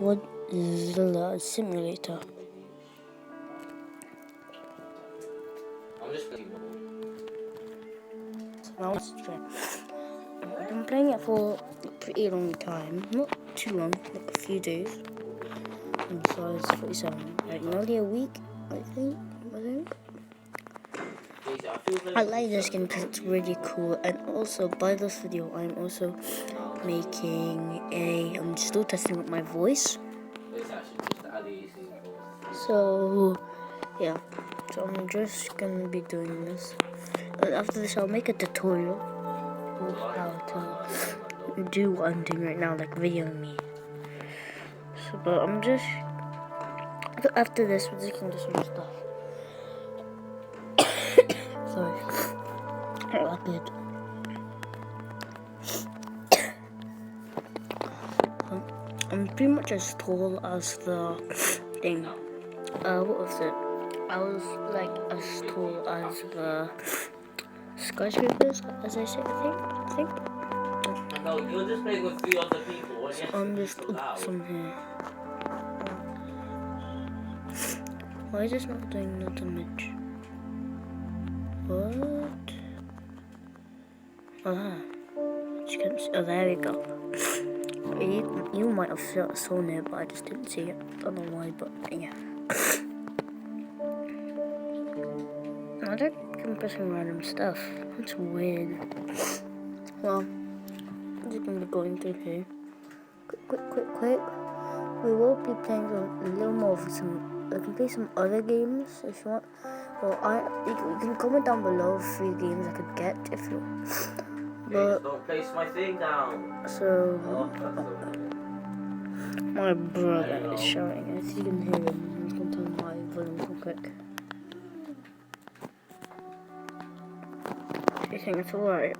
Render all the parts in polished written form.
GODZILLA simulator. So now let's try. I've been playing it for a pretty long time, not too long, like a few days. And so it's 47, like nearly a week, I think. I like this game because it's really cool, and also by this video I'm also making I'm still testing with my voice. So yeah, so I'm just gonna be doing this, and after this I'll make a tutorial of how to do what I'm doing right now, like videoing me. So, but I'm just, after this we're just gonna do some stuff. Sorry, not that good. I'm pretty much as tall as the thing. What was it? I was like as tall as the skyscrapers, as I said, I think. No, you're just playing with 3 other people. So I'm just some here. Why is this not doing no damage? What? You can't see. Oh, there we go. You might have seen it, but I just didn't see it. Don't know why, but yeah. I don't keep pressing random stuff. That's weird. Well, I'm just gonna be going through here. Quick. We will be playing a little more of some. I can play some other games if you want. Well, you can comment down below 3 games I could get if you. But don't place my thing down. so my brother is shouting. If you can hear him, I'm just gonna turn my volume real quick. I think it's alright.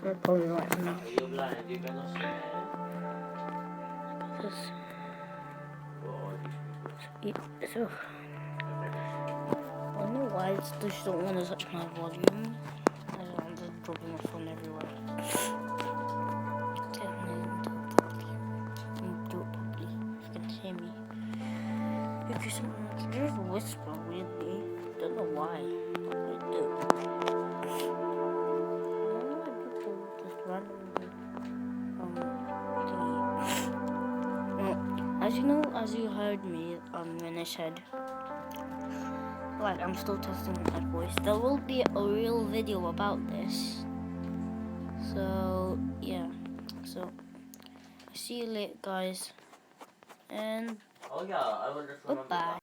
We're probably right now. So, I don't know why I just don't want to touch my volume. I don't want to drop my phone everywhere. Do it properly. If you can hear me. Because you just whisper weirdly. Don't know why. But I do. I don't know why people just randomly as you know, as you heard me when I said, like, I'm still testing my voice. There will be a real video about this. So yeah. So see you later, guys. And goodbye.